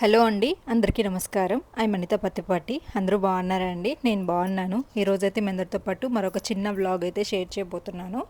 Hello అండి, అందరికీ నమస్కారం. అనిత పత్తిపాటి. అందరూ బాగున్నారా అండి? నేను బాగున్నాను. ఈరోజైతే మీ అందరితో పాటు మరొక చిన్న వ్లాగ్ అయితే షేర్ చేయబోతున్నాను.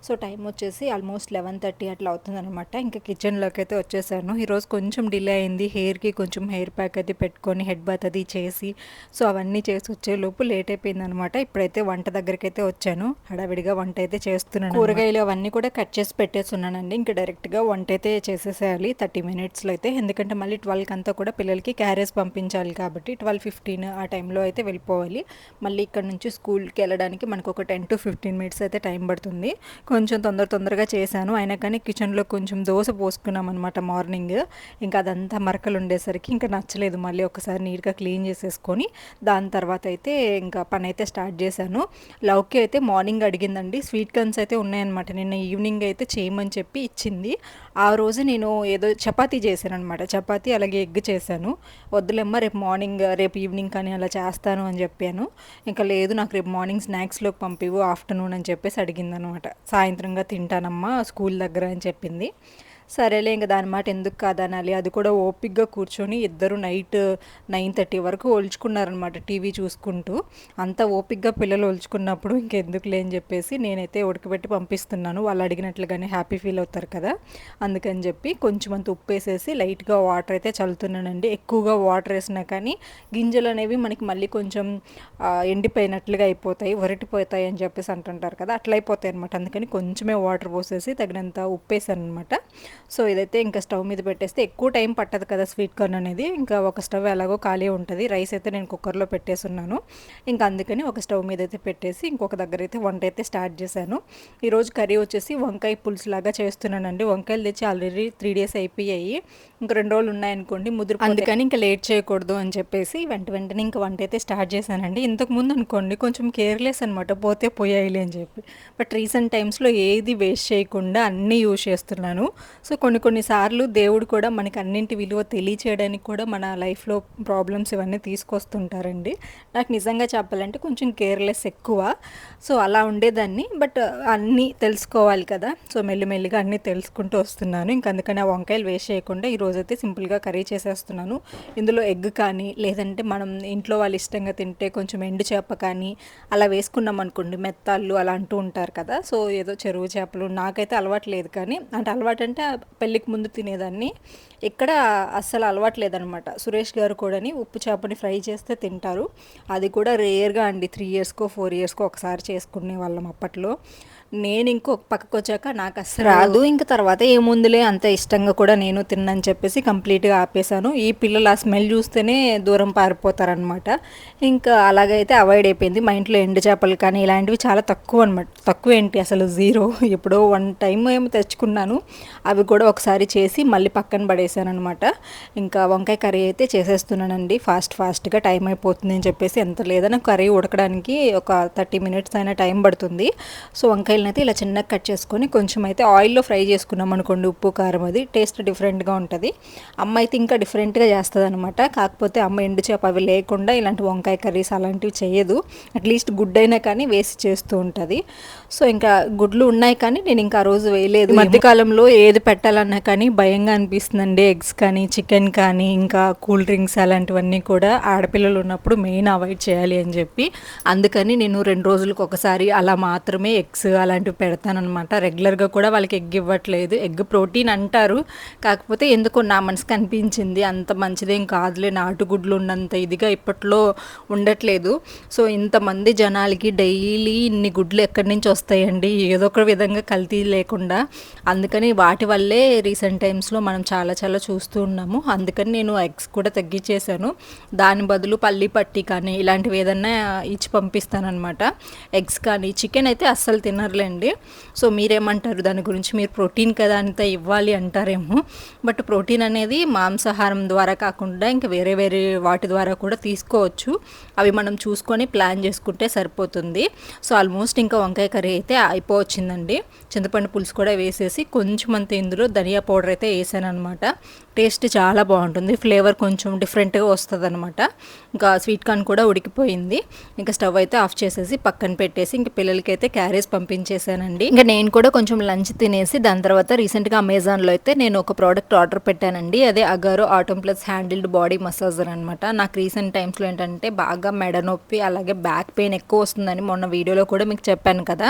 సో టైం వచ్చేసి ఆల్మోస్ట్ 11:30 అట్లా అవుతుందనమాట. ఇంకా కిచెన్లోకి అయితే వచ్చేసాను. ఈరోజు కొంచెం డిలే అయింది. హెయిర్కి కొంచెం హెయిర్ ప్యాక్ అది పెట్టుకొని హెడ్ బాత్ అది చేసి సో అవన్నీ చేసి వచ్చేలోపు లేట్ అయిపోయింది అనమాట. ఇప్పుడైతే వంట దగ్గరికి అయితే వచ్చాను. హడావిడిగా వంట అయితే చేస్తున్నాను. కూరగాయలు అవన్నీ కూడా కట్ చేసి పెట్టేస్తున్నానండి. ఇంకా డైరెక్ట్గా వంట అయితే చేసేసేయాలి 30 మినిట్స్లో అయితే. ఎందుకంటే మళ్ళీ 12కి అంతా కూడా పిల్లలకి క్యారేజ్ పంపించాలి కాబట్టి 12:15 ఆ టైంలో అయితే వెళ్ళిపోవాలి. మళ్ళీ ఇక్కడ నుంచి స్కూల్కి వెళ్ళడానికి మనకు ఒక 10 to 15 మినిట్స్ అయితే టైం పడుతుంది. కొంచెం తొందరగా చేశాను. అయినా కానీ కిచెన్లో కొంచెం దోశ పోసుకున్నాం అనమాట మార్నింగ్. ఇంకా అదంతా మరకలు ఉండేసరికి ఇంకా నచ్చలేదు. మళ్ళీ ఒకసారి నీట్గా క్లీన్ చేసేసుకొని దాని తర్వాత అయితే ఇంకా పని అయితే స్టార్ట్ చేశాను. లౌకి అయితే మార్నింగ్ అడిగిందండి. స్వీట్ కార్న్స్ అయితే ఉన్నాయన్నమాట. నిన్న ఈవినింగ్ అయితే చేయమని చెప్పి ఇచ్చింది. ఆ రోజు నేను ఏదో చపాతీ చేశాను అనమాట. చపాతీ అలాగే ఎగ్ చేశాను. వద్దులేమ్మ రేపు ఈవినింగ్ కానీ అలా చేస్తాను అని చెప్పాను. ఇంకా లేదు, నాకు రేపు మార్నింగ్ స్నాక్స్లోకి పంపివు ఆఫ్టర్నూన్ అని చెప్పేసి అడిగిందనమాట. సాయంత్రంగా తింటానమ్మా స్కూల్ దగ్గర అని చెప్పింది. సరేలే, ఇంకా దాని మాట ఎందుకు కాదనాలి. అది కూడా ఓపిక్గా కూర్చొని ఇద్దరు నైట్ 9:30 వరకు ఒలుచుకున్నారనమాట టీవీ చూసుకుంటూ. అంత ఓపిక్గా పిల్లలు ఒలుచుకున్నప్పుడు ఇంకెందుకులే అని చెప్పేసి నేనైతే ఉడకబెట్టి పంపిస్తున్నాను. వాళ్ళు అడిగినట్లుగానే హ్యాపీ ఫీల్ అవుతారు కదా, అందుకని చెప్పి కొంచెం అంత ఉప్పు వేసేసి లైట్గా వాటర్ అయితే చల్లుతున్నానండి. ఎక్కువగా వాటర్ వేసినా కానీ గింజలు అనేవి మనకి మళ్ళీ కొంచెం ఎండిపోయినట్లుగా అయిపోతాయి, వరటిపోతాయి అని చెప్పేసి అంటుంటారు కదా, అట్లా అయిపోతాయి అనమాట. అందుకని కొంచెమే వాటర్ పోసేసి తగినంత ఉప్పు వేసాను అనమాట. సో ఇదైతే ఇంకా స్టవ్ మీద పెట్టేస్తే ఎక్కువ టైం పట్టదు కదా స్వీట్ కార్న్ అనేది. ఇంకా ఒక స్టవ్ ఎలాగో ఖాళీ ఉంటుంది. రైస్ అయితే నేను కుక్కర్లో పెట్టేస్తున్నాను. ఇంకా అందుకని ఒక స్టవ్ మీద అయితే పెట్టేసి ఇంకొక దగ్గర అయితే వంట అయితే స్టార్ట్ చేశాను. ఈరోజు కర్రీ వచ్చేసి వంకాయ పులుసు లాగా చేస్తున్నానండి. వంకాయలు తెచ్చి ఆల్రెడీ 3 days అయిపోయాయి. ఇంకా 2 రోజులు ఉన్నాయనుకోండి ముదురు, అందుకని ఇంకా లేట్ చేయకూడదు అని చెప్పేసి వెంటనే ఇంకా వంట అయితే స్టార్ట్ చేశానండి. ఇంతకుముందు అనుకోండి కొంచెం కేర్లెస్ అనమాట, పోతే పోయాయిలే అని చెప్పి. బట్ రీసెంట్ టైమ్స్లో ఏది వేస్ట్ చేయకుండా అన్నీ యూజ్ చేస్తున్నాను. సో కొన్నిసార్లు దేవుడు కూడా మనకి అన్నింటి విలువ తెలియచేయడానికి కూడా మన లైఫ్లో ప్రాబ్లమ్స్ ఇవన్నీ తీసుకొస్తుంటారండి. నాకు నిజంగా చెప్పాలంటే కొంచెం కేర్లెస్ ఎక్కువ. సో అలా ఉండేదాన్ని. బట్ అన్నీ తెలుసుకోవాలి కదా, సో మెల్లిమెల్లిగా అన్నీ తెలుసుకుంటూ వస్తున్నాను. ఇంక అందుకని ఆ వంకాయలు వేస్ట్ చేయకుండా ఈరోజైతే సింపుల్గా కర్రీ చేసేస్తున్నాను. ఇందులో ఎగ్ కానీ లేదంటే మనం ఇంట్లో వాళ్ళు ఇష్టంగా తింటే కొంచెం ఎండు చేప కానీ అలా వేసుకున్నాం అనుకోండి, మెత్తాళ్ళు అలా అంటూ ఉంటారు కదా. సో ఏదో చెరువు చేపలు నాకైతే అలవాటు లేదు, కానీ అంటే అలవాటు అంటే పెళ్ళికి ముందు తినేదాన్ని. ఇక్కడ అస్సలు అలవాటు లేదనమాట. సురేష్ గారు కూడాని ఉప్పు చేపని ఫ్రై చేస్తే తింటారు. అది కూడా రేర్గా అండి, 3 yearsకో 4 yearsకో ఒకసారి చేసుకునే వాళ్ళం అప్పట్లో. నేను ఇంకొక పక్కకు వచ్చాక నాకు అస్సలు రాదు. ఇంకా తర్వాత ఏముందిలే అంత ఇష్టంగా కూడా నేను తిన్నాను చెప్పేసి కంప్లీట్గా ఆపేశాను. ఈ పిల్లలు ఆ స్మెల్ చూస్తేనే దూరం పారిపోతారనమాట. ఇంకా అలాగైతే అవాయిడ్ అయిపోయింది. మా ఇంట్లో ఎండు చేపలు కానీ ఇలాంటివి చాలా తక్కువ అనమాట. తక్కువ ఏంటి అసలు జీరో. ఎప్పుడో 1 time ఏమో తెచ్చుకున్నాను. అవి కూడా ఒకసారి చేసి మళ్ళీ పక్కన పడేసాను అనమాట. ఇంకా వంకాయ కర్రీ అయితే చేసేస్తున్నానండి ఫాస్ట్గా. టైం అయిపోతుంది అని చెప్పేసి, ఎంత లేదన్నా కర్రీ ఉడకడానికి ఒక 30 minutes అయినా టైం పడుతుంది. సో వంకాయలను అయితే ఇలా చిన్నగా కట్ చేసుకొని కొంచెం అయితే ఆయిల్లో ఫ్రై చేసుకున్నాం అనుకోండి, ఉప్పు కారం అది టేస్ట్ డిఫరెంట్గా ఉంటుంది. అమ్మ అయితే ఇంకా డిఫరెంట్గా చేస్తుంది అనమాట. కాకపోతే అమ్మ ఎండు చేప అవి లేకుండా ఇలాంటి వంకాయ కర్రీస్ అలాంటివి చేయదు. అట్లీస్ట్ గుడ్ అయినా కానీ వేసి చేస్తూ ఉంటుంది. సో ఇంకా గుడ్లు ఉన్నాయి కానీ నేను ఇంకా ఆ రోజు వేయలేదు. మధ్యకాలంలో ఏది పెట్టాలన్నా కానీ భయంగా అనిపిస్తుందండి. ఎగ్స్ కానీ చికెన్ కానీ ఇంకా కూల్ డ్రింక్స్ అలాంటివన్నీ కూడా ఆడపిల్లలు ఉన్నప్పుడు మెయిన్ అవాయిడ్ చేయాలి అని చెప్పి, అందుకని నేను 2 రోజులకు ఒకసారి అలా మాత్రమే ఎగ్స్ అలాంటివి పెడతానమాట. రెగ్యులర్గా కూడా వాళ్ళకి ఎగ్ ఇవ్వట్లేదు. ఎగ్ ప్రోటీన్ అంటారు, కాకపోతే ఎందుకో నా మనసుకు అనిపించింది అంత మంచిదేం కాదులే, నాటుగుడ్లు ఉన్నంత ఇదిగా ఇప్పట్లో ఉండట్లేదు. సో ఇంతమంది జనాలకి డైలీ ఇన్ని గుడ్లు ఎక్కడి నుంచి వస్తాయండి, ఏదో ఒక విధంగా కల్తీ లేకుండా. అందుకని వాటి వల్లే రీసెంట్ టైమ్స్లో మనం చాలా చూస్తూ ఉన్నాము. అందుకని నేను ఎగ్స్ కూడా తగ్గించేశాను. దాని బదులు పల్లి పట్టి కానీ ఇలాంటివి ఏదన్నా ఇచ్చి పంపిస్తానమాట. ఎగ్స్ కానీ చికెన్ అయితే అస్సలు తినర్లేండి. సో మీరేమంటారు దాని గురించి? మీరు ప్రోటీన్ కదా అంత ఇవ్వాలి అంటారేమో. బట్ ప్రోటీన్ అనేది మాంసాహారం ద్వారా కాకుండా ఇంకా వేరే వాటి ద్వారా కూడా తీసుకోవచ్చు. అవి మనం చూసుకొని ప్లాన్ చేసుకుంటే సరిపోతుంది. సో ఆల్మోస్ట్ ఇంకా వంకాయ కర్రీ అయితే అయిపోవచ్చిందండి. చింతపండు పులుసు కూడా వేసేసి కొంచెం అంత ఇందులో ధనియా పౌడర్ అయితే వేసాను అనమాట. టేస్ట్ చాలా బాగుంటుంది, ఫ్లేవర్ కొంచెం డిఫరెంట్గా వస్తుంది అనమాట. ఇంకా స్వీట్ కార్న్ కూడా ఉడికిపోయింది. ఇంకా స్టవ్ అయితే ఆఫ్ చేసేసి పక్కన పెట్టేసి ఇంక పిల్లలకి అయితే క్యారేజ్ పంపించేసి చేశానండి. ఇంకా నేను కూడా కొంచెం లంచ్ తినేసి దాని తర్వాత రీసెంట్గా అమెజాన్లో అయితే నేను ఒక ప్రోడక్ట్ ఆర్డర్ పెట్టానండి. అదే Agaro Atom Plus handheld body massager అనమాట. నాకు రీసెంట్ టైమ్స్లో ఏంటంటే బాగా మెడ నొప్పి అలాగే బ్యాక్ పెయిన్ ఎక్కువ వస్తుందని మొన్న వీడియోలో కూడా మీకు చెప్పాను కదా.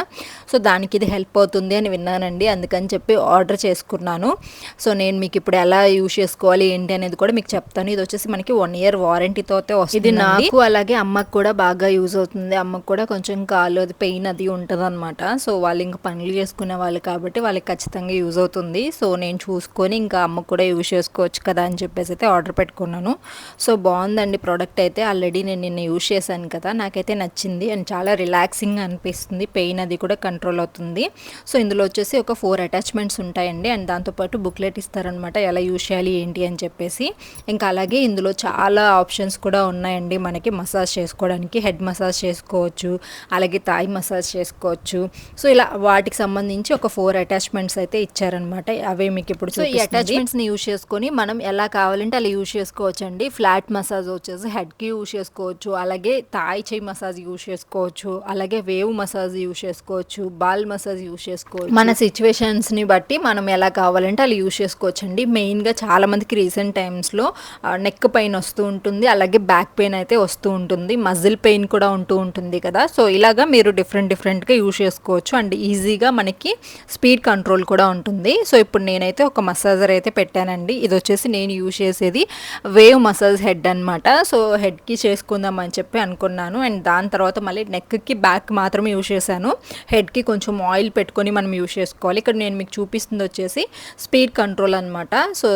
సో దానికి ఇది హెల్ప్ అవుతుంది అని విన్నానండి, అందుకని చెప్పి ఆర్డర్ చేసుకున్నాను. సో నేను మీకు ఇప్పుడు ఎలా యూజ్ చేసుకోవాలి ఏంటి అనేది కూడా మీకు చెప్తాను. ఇది వచ్చేసి మనకి 1 year వారంటీతో వస్తుంది. ఇది నాకు అలాగే అమ్మకు కూడా బాగా యూజ్ అవుతుంది. అమ్మకు కూడా కొంచెం కాలు అది పెయిన్ అది ఉంటుంది అనమాట. సో వాళ్ళు ఇంకా పనులు చేసుకునే వాళ్ళు కాబట్టి వాళ్ళకి ఖచ్చితంగా యూజ్ అవుతుంది. సో నేను చూసుకొని ఇంకా అమ్మకు కూడా యూజ్ చేసుకోవచ్చు కదా అని చెప్పేసి అయితే ఆర్డర్ పెట్టుకున్నాను. సో బాగుందండి ప్రోడక్ట్ అయితే. ఆల్రెడీ నేను నిన్న యూజ్ చేశాను కదా, నాకైతే నచ్చింది అండ్ చాలా రిలాక్సింగ్ అనిపిస్తుంది. పెయిన్ అది కూడా కంట్రోల్ అవుతుంది. సో ఇందులో వచ్చేసి ఒక 4 అటాచ్మెంట్స్ ఉంటాయండి అండ్ దాంతోపాటు బుక్లెట్ ఇస్తారనమాట ఎలా యూజ్ చేయాలి ఏంటి అని చెప్పేసి. ఇంకా అలాగే ఇందులో చాలా ఆప్షన్స్ కూడా ఉన్నాయండి మనకి మసాజ్ చేసుకోవడానికి. హెడ్ మసాజ్ చేసుకోవచ్చు, అలాగే థాయ్ మసాజ్ చేసుకోవచ్చు. సో ఇలా వాటికి సంబంధించి ఒక 4 అటాచ్మెంట్స్ అయితే ఇచ్చారనమాట. అవే మీకు ఇప్పుడు సో ఈ అటాచ్మెంట్స్ని యూజ్ చేసుకొని మనం ఎలా కావాలంటే అలా యూజ్ చేసుకోవచ్చు అండి. ఫ్లాట్ మసాజ్ వచ్చేసి హెడ్కి యూజ్ చేసుకోవచ్చు, అలాగే థాయ్ చేయి మసాజ్ యూజ్ చేసుకోవచ్చు, అలాగే వేవ్ మసాజ్ యూజ్ చేసుకోవచ్చు, బాల్ మసాజ్ యూజ్ చేసుకోవచ్చు. మన సిచ్యువేషన్స్ని బట్టి మనం ఎలా కావాలంటే అలా యూజ్ చేసుకోవచ్చు అండి. మెయిన్గా చాలా మందికి రీసెంట్ టైమ్స్లో నెక్ పెయిన్ వస్తూ ఉంటుంది, అలాగే బ్యాక్ పెయిన్ అయితే వస్తూ ఉంటుంది, మజిల్ పెయిన్ కూడా ఉంటూ ఉంటుంది కదా. సో ఇలాగా మీరు డిఫరెంట్గా యూజ్ చేసుకోవచ్చు అండ్ ఈజీగా మనకి స్పీడ్ కంట్రోల్ కూడా ఉంటుంది. సో ఇప్పుడు నేనైతే ఒక మసాజర్ అయితే పెట్టానండి. ఇది వచ్చేసి నేను యూజ్ చేసేది వేవ్ మసాజ్ హెడ్ అనమాట. సో హెడ్కి చేసుకుందాం అని చెప్పి అనుకున్నాను అండ్ దాని తర్వాత మళ్ళీ నెక్కి బ్యాక్ మాత్రమే యూజ్ చేశాను. హెడ్కి కొంచెం ఆయిల్ పెట్టుకొని మనం యూజ్ చేసుకోవాలి. ఇక్కడ నేను మీకు చూపిస్తుంది వచ్చేసి స్పీడ్ కంట్రోల్ అనమాట. సో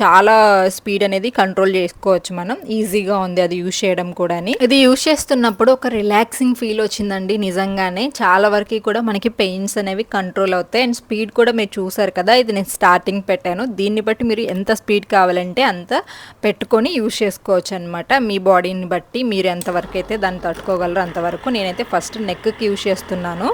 చాలా స్పీడ్ అనేది కంట్రోల్ చేసుకోవచ్చు మనం, ఈజీగా ఉంది అది యూజ్ చేయడం కూడా. ఇది యూజ్ చేస్తున్నప్పుడు ఒక రిలాక్సింగ్ ఫీల్ వచ్చిందండి నిజంగానే. చాలా వరకు కూడా మనకి పెయిన్స్ అనేవి కంట్రోల్ అవుతాయి అండ్ స్పీడ్ కూడా మీరు చూసారు కదా, ఇది నేను స్టార్టింగ్ పెట్టాను. దీన్ని బట్టి మీరు ఎంత స్పీడ్ కావాలంటే అంత పెట్టుకొని యూజ్ చేసుకోవచ్చు అనమాట. మీ బాడీని బట్టి మీరు ఎంతవరకు అయితే దాన్ని తట్టుకోగలరో అంతవరకు. నేనైతే ఫస్ట్ నెక్కి యూజ్ చేస్తున్నాను.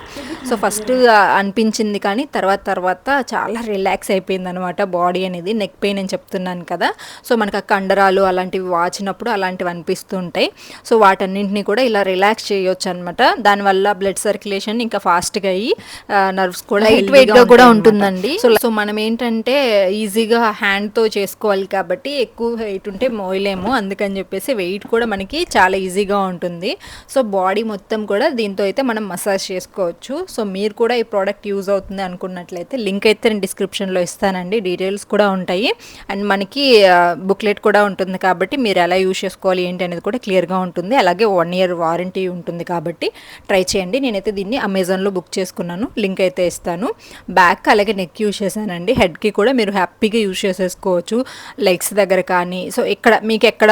సో ఫస్ట్ అనిపించింది కానీ తర్వాత చాలా రిలాక్స్ అయిపోయింది అనమాట బాడీ అనేది. నెక్ పెయిన్ అని చెప్తున్నాను కదా, సో మనకు ఆ కండరాలు అలాంటివి వాచినప్పుడు అలాంటివి అనిపిస్తూ ఉంటాయి. సో వాటన్నింటినీ కూడా ఇలా రిలాక్స్ చేయొచ్చు అనమాట. దానివల్ల బ్లడ్ సర్క్యులేషన్ ఇంకా ఫాస్ట్గా అయ్యి నర్వ్స్ కూడా లైట్ వెయిట్గా కూడా ఉంటుందండి. సో మనం ఏంటంటే ఈజీగా హ్యాండ్తో చేసుకోవాలి కాబట్టి ఎక్కువ వెయిట్ ఉంటే మోయలేము, అందుకని చెప్పేసి వెయిట్ కూడా మనకి చాలా ఈజీగా ఉంటుంది. సో బాడీ మొత్తం కూడా దీంతో అయితే మనం మసాజ్ చేసుకోవచ్చు. సో మీరు కూడా ఈ ప్రోడక్ట్ యూజ్ అవుతుంది అనుకున్నట్లయితే లింక్ అయితే నేను డిస్క్రిప్షన్లో ఇస్తానండి, డీటెయిల్స్ కూడా ఉంటాయి అండ్ మనకి బుక్లెట్ కూడా ఉంటుంది కాబట్టి మీరు ఎలా యూజ్ చేసుకోవాలి ఏంటి అనేది కూడా క్లియర్గా ఉంటుంది. అలాగే 1 year వారంటీ ఉంటుంది కాబట్టి ట్రై చేయండి. నేనైతే దీన్ని అమెజాన్లో బుక్ చేసుకున్నాను, లింక్ అయితే ఇస్తాను. బ్యాక్ అలాగే నెక్ యూజ్ చేశానండి. హెడ్కి కూడా మీరు హ్యాపీగా యూజ్ చేసేసుకోవచ్చు, లెగ్స్ దగ్గర కానీ. సో మీకు ఎక్కడ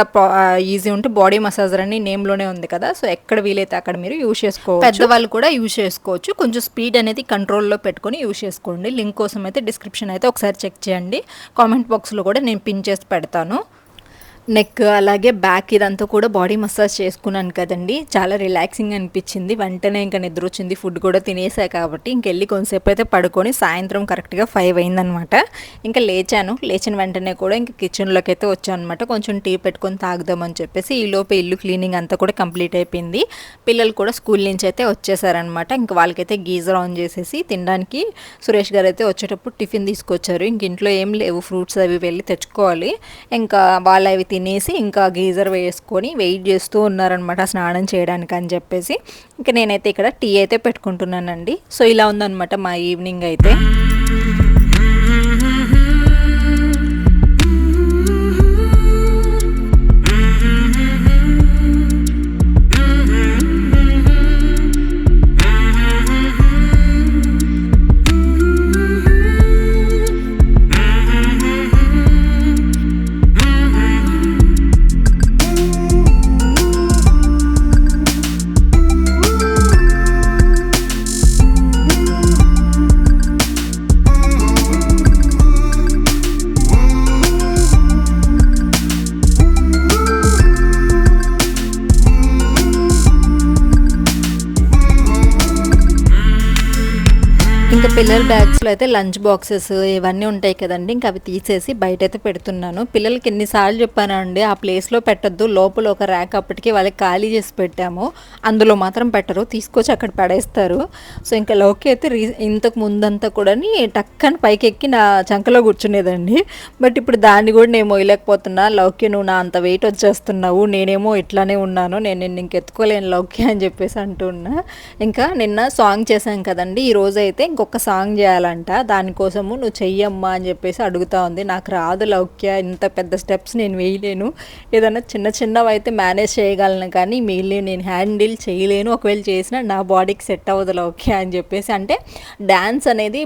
ఈజీ ఉంటే బాడీ మసాజర్ అని నేమ్లోనే ఉంది కదా, సో ఎక్కడ వీలైతే అక్కడ మీరు యూజ్ చేసుకోవచ్చు. పెద్దవాళ్ళు కూడా యూజ్ చేసుకోవచ్చు. కొంచెం స్పీడ్ అనేది కంట్రోల్లో పెట్టుకొని యూజ్ చేసుకోండి. లింక్ కోసం అయితే డిస్క్రిప్షన్ అయితే ఒకసారి చెక్ చేయండి. కామెంట్ బాక్స్లో కూడా నేను పిన్ చేసి పెడతాను. నెక్ అలాగే బ్యాక్ ఇదంతా కూడా బాడీ మసాజ్ చేసుకున్నాను కదండి, చాలా రిలాక్సింగ్ అనిపించింది. వెంటనే ఇంకా నిద్ర వచ్చింది, ఫుడ్ కూడా తినేసా కాబట్టి ఇంకెళ్ళి కొంతసేపు అయితే పడుకొని సాయంత్రం కరెక్ట్గా 5 అయిందనమాట. ఇంకా లేచిన వెంటనే కూడా ఇంకా కిచెన్లోకి అయితే వచ్చాను అనమాట. కొంచెం టీ పెట్టుకొని తాగుదామని చెప్పేసి ఈలోపు ఇల్లు క్లీనింగ్ అంతా కూడా కంప్లీట్ అయిపోయింది. పిల్లలు కూడా స్కూల్ నుంచి అయితే వచ్చేసారనమాట. ఇంకా వాళ్ళకైతే గీజర్ ఆన్ చేసేసి తినడానికి సురేష్ గారు అయితే వచ్చేటప్పుడు టిఫిన్ తీసుకొచ్చారు. ఇంక ఇంట్లో ఏం లేవు, ఫ్రూట్స్ అవి వెళ్ళి తెచ్చుకోవాలి. ఇంకా వాళ్ళు అవి తినేసి ఇంకా గీజర్ వేసుకొని వెయిట్ చేస్తూ ఉన్నారనమాట స్నానం చేయడానికి అని చెప్పేసి. ఇంకా నేనైతే ఇక్కడ టీ అయితే పెట్టుకుంటున్నానండి. సో ఇలా ఉందన్నమాట మా ఈవినింగ్ అయితే. పిల్లల బ్యాగ్స్లో అయితే లంచ్ బాక్సెస్ ఇవన్నీ ఉంటాయి కదండి, ఇంకా అవి తీసేసి బయట అయితే పెడుతున్నాను. పిల్లలకి ఎన్నిసార్లు చెప్పానండి ఆ ప్లేస్లో పెట్టద్దు, లోపల ఒక ర్యాక్ అప్పటికి వాళ్ళకి ఖాళీ చేసి పెట్టాము, అందులో మాత్రం పెట్టరు, తీసుకొచ్చి అక్కడ పడేస్తారు. సో ఇంకా లోకి అయితే ఇంతకు ముందంతా కూడా టక్కని పైకి ఎక్కి నా చంకలో కూర్చునేదండి. బట్ ఇప్పుడు దాన్ని కూడా నేను మోయలేకపోతున్నా. లౌక్య నువ్వు నా అంత వెయిట్ వచ్చేస్తున్నావు, నేనేమో ఇట్లానే ఉన్నాను, నేను నిన్ను ఇంకెత్తుకోలేను లౌక్య అని చెప్పేసి అంటున్నా. ఇంకా నిన్న సాంగ్ చేశాం కదండి, ఈరోజు అయితే ఇంకొక సాంగ్ చేయాలంట, దానికోసము నువ్వు చెయ్యమ్మా అని చెప్పేసి అడుగుతా ఉంది. నాకు రాదు లౌక్య, ఇంత పెద్ద స్టెప్స్ నేను వేయలేను, ఏదైనా చిన్న చిన్నవి అయితే మేనేజ్ చేయగలను కానీ మిగిలిన నేను హ్యాండిల్ చేయలేను, ఒకవేళ చేసినా నా బాడీకి సెట్ అవ్వదు లౌక్య అని చెప్పేసి. అంటే డ్యాన్స్ అనేది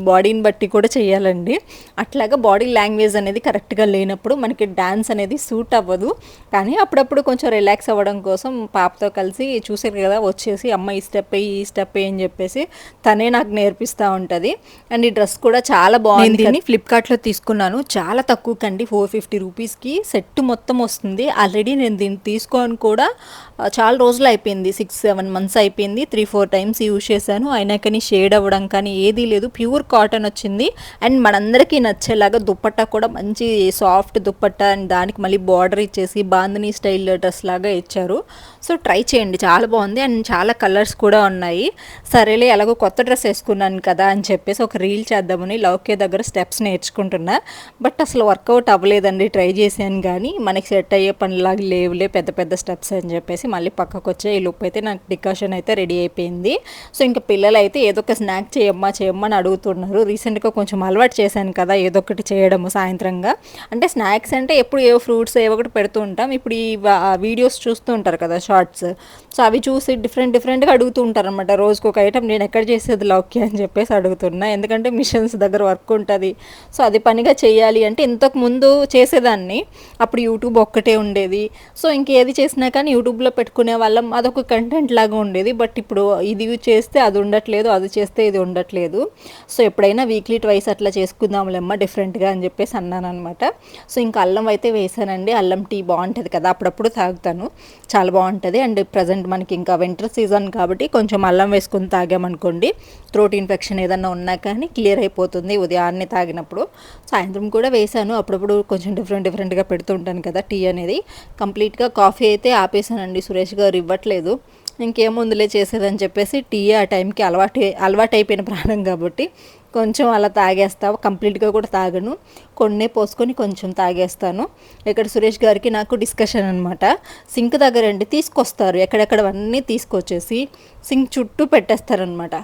బాడీని బట్టి కూడా చేయాలండి, అట్లాగా బాడీ లాంగ్వేజ్ అనేది కరెక్ట్గా లేనప్పుడు మనకి డ్యాన్స్ అనేది సూట్ అవ్వదు. కానీ అప్పుడప్పుడు కొంచెం రిలాక్స్ అవ్వడం కోసం పాపతో కలిసి చూసారు కదా వచ్చేసి అమ్మ ఈ స్టెప్ ఈ స్టెప్ అని చెప్పేసి తనే నాకు నేర్పిస్తూ ఉంటుంది. అండ్ ఈ డ్రెస్ కూడా చాలా బాగుంది, దీన్ని ఫ్లిప్కార్ట్లో తీసుకున్నాను, చాలా తక్కువ కండి, 450 రూపీస్కి సెట్ మొత్తం వస్తుంది. ఆల్రెడీ నేను దీన్ని తీసుకొని కూడా చాలా రోజులు అయిపోయింది, 6-7 మంత్స్ అయిపోయింది, 3-4 టైమ్స్ యూజ్ చేశాను, అయినా కానీ షేడ్ అవ్వడం కానీ ఏదీ లేదు, ప్యూర్ కాటన్ వచ్చింది. అండ్ మనందరికీ నచ్చేలాగా దుప్పట్టా కూడా మంచి సాఫ్ట్ దుప్పట్టా, అండ్ దానికి మళ్ళీ బార్డర్ ఇచ్చేసి బాందినీ స్టైల్ డ్రెస్ లాగా ఇచ్చారు. సో ట్రై చేయండి, చాలా బాగుంది. అండ్ చాలా కలర్స్ కూడా ఉన్నాయి. సరేలే ఎలాగో కొత్త డ్రెస్ వేసుకున్నాను కదా అని చెప్పేసి ఒక రీల్ చేద్దామని లౌక్య దగ్గర స్టెప్స్ నేర్చుకుంటున్నా. బట్ అసలు వర్కౌట్ అవ్వలేదండి, ట్రై చేశాను కానీ మనకి సెట్ అయ్యే పనిలాగా లేవులే పెద్ద పెద్ద స్టెప్స్ అని చెప్పేసి మళ్ళీ పక్కకు వచ్చే ఈ లుక్ అయితే నాకు డికాషన్ అయితే రెడీ అయిపోయింది. సో ఇంకా పిల్లలు అయితే ఏదో ఒక స్నాక్ చేయమ్మా అని అడుగుతున్నారు. రీసెంట్గా కొంచెం అలవాటు చేశాను కదా ఏదో ఒకటి చేయడము సాయంత్రంగా, అంటే స్నాక్స్ అంటే ఎప్పుడు ఏవో ఫ్రూట్స్ ఏవో ఒకటి పెడుతూ ఉంటాం. ఇప్పుడు ఈ వీడియోస్ చూస్తూ ఉంటారు కదా షార్ట్స్, సో అవి చూసి డిఫరెంట్గా అడుగుతూ ఉంటారు అనమాట, రోజుకు ఒక ఐటమ్. నేను ఎక్కడ చేసేది లౌక్య అని చెప్పేసి అడుగుతున్నా, ఎందుకంటే మిషన్స్ దగ్గర వర్క్ ఉంటుంది, సో అది పనిగా చేయాలి. అంటే ఇంతకు ముందు చేసేదాన్ని, అప్పుడు యూట్యూబ్ ఒక్కటే ఉండేది, సో ఇంకేది చేసినా కానీ యూట్యూబ్లో పెట్టుకునే వాళ్ళం, అదొక కంటెంట్ లాగా ఉండేది. బట్ ఇప్పుడు ఇది చేస్తే అది ఉండట్లేదు, అది చేస్తే ఇది ఉండట్లేదు. సో ఎప్పుడైనా వీక్లీ ట్వైస్ అట్లా చేసుకుందాంలేమ్మా డిఫరెంట్గా అని చెప్పేసి అన్నాను అనమాట. సో ఇంకా అల్లం అయితే వేసానండి, అల్లం టీ బాగుంటుంది కదా, అప్పుడప్పుడు తాగుతాను, చాలా బాగుంటుంది. అండ్ ప్రజెంట్ మనకి ఇంకా వింటర్ సీజన్ కాబట్టి కొంచెం అల్లం వేసుకుని తాగామనుకోండి, థ్రోట్ ఇన్ఫెక్షన్ ఏదన్నా ఉన్నా కానీ క్లియర్ అయిపోతుంది ఉదయాన్నే తాగినప్పుడు. సాయంత్రం కూడా వేసాను, అప్పుడప్పుడు కొంచెం డిఫరెంట్గా పెడుతుంటాను కదా టీ అనేది. కంప్లీట్గా కాఫీ అయితే ఆపేసానండి, సురేష్ గారు ఇవ్వట్లేదు, ఇంకేముందులే చేసేదని చెప్పేసి టీ ఆ టైంకి అలవాటు అయిపోయిన ప్రాణం కాబట్టి కొంచెం అలా తాగేస్తా, కంప్లీట్గా కూడా తాగను, కొన్నే పోసుకొని కొంచెం తాగేస్తాను. ఇక్కడ సురేష్ గారికి నాకు డిస్కషన్ అనమాట. సింక్ దగ్గరండి తీసుకొస్తారు, ఎక్కడెక్కడవన్నీ తీసుకొచ్చేసి సింక్ చుట్టూ పెట్టేస్తారనమాట.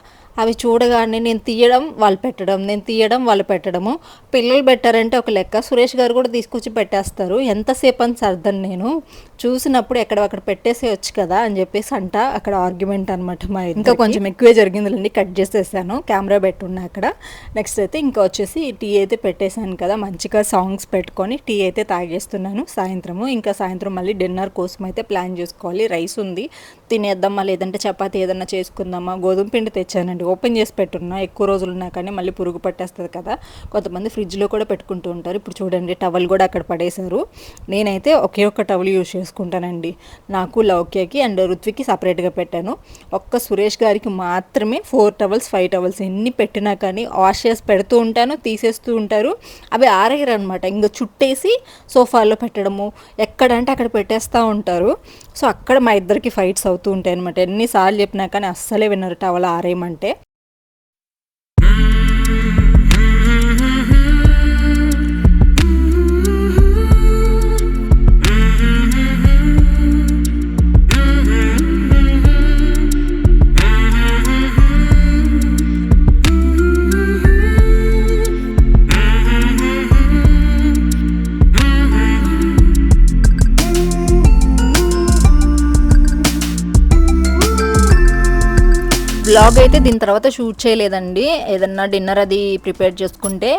అవి చూడగానే నేను తీయడం వాళ్ళు పెట్టడం, నేను తీయడం వాళ్ళు పెట్టడము. పిల్లలు పెట్టారంటే ఒక లెక్క, సురేష్ గారు కూడా తీసుకొచ్చి పెట్టేస్తారు. ఎంతసేపు అని సర్దను నేను, చూసినప్పుడు ఎక్కడక్కడ పెట్టేసేయచ్చు కదా అని చెప్పేసి అంట. అక్కడ ఆర్గ్యుమెంట్ అనమాట. మా ఇంకా కొంచెం ఎక్కువే జరిగిందిలేండి, కట్ చేసేసాను, కెమెరా పెట్టున్నా అక్కడ. నెక్స్ట్ అయితే ఇంకా వచ్చేసి టీ అయితే పెట్టేశాను కదా, మంచిగా సాంగ్స్ పెట్టుకొని టీ అయితే తాగేస్తున్నాను సాయంత్రము. ఇంకా సాయంత్రం మళ్ళీ డిన్నర్ కోసం అయితే ప్లాన్ చేసుకోవాలి. రైస్ ఉంది, తినేద్దామా లేదంటే చపాతీ ఏదన్నా చేసుకుందామా. గోధుమ పిండి తెచ్చానండి, ఓపెన్ చేసి పెట్టున్నా, ఎక్కువ రోజులు ఉన్నా కానీ మళ్ళీ పురుగు పట్టేస్తుంది కదా, కొంతమంది ఫ్రిడ్జ్లో కూడా పెట్టుకుంటూ ఉంటారు. ఇప్పుడు చూడండి టవల్ కూడా అక్కడ పడేశారు, నేనైతే ఒకే ఒక్క టవల్ యూజ్ చేసుకుంటానండి, నాకు లౌక్యకి అండ్ రుత్వికి సపరేట్గా పెట్టాను. ఒక్క సురేష్ గారికి మాత్రమే 4 టవల్స్ 5 టవల్స్ ఎన్ని పెట్టినా కానీ వాష్ చేసి పెడుతూ ఉంటాను, తీసేస్తూ ఉంటారు, అవి ఆరేయరు అనమాట. ఇంకా చుట్టేసి సోఫాలో పెట్టడము, ఎక్కడంటే అక్కడ పెట్టేస్తూ ఉంటారు. సో అక్కడ మా ఇద్దరికి ఫైట్స్ అవుతూ ఉంటాయి అనమాట. ఎన్నిసార్లు చెప్పినా కానీ అస్సలే వినరు టవల్ ఆరేయమంటే. వ్లాగ్ అయితే దీని తర్వాత షూట్ చేయలేదండి, ఏదన్నా డిన్నర్ అది ప్రిపేర్ చేసుకుంటే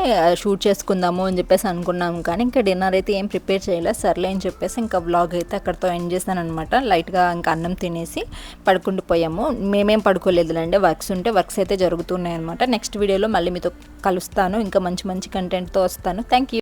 షూట్ చేసుకుందాము అని చెప్పేసి అనుకున్నాము, కానీ ఇంకా డిన్నర్ అయితే ఏం ప్రిపేర్ చేయలేదు. సర్లే అని చెప్పేసి ఇంకా వ్లాగ్ అయితే అక్కడితో ఎండ్ చేశాను అనమాట. లైట్గా ఇంకా అన్నం తినేసి పడుకుంటూ పోయాము. మేమేం పడుకోలేదులేండి, వర్క్స్ అయితే జరుగుతున్నాయి అనమాట. నెక్స్ట్ వీడియోలో మళ్ళీ మీతో కలుస్తాను, ఇంకా మంచి కంటెంట్తో వస్తాను. Thank you.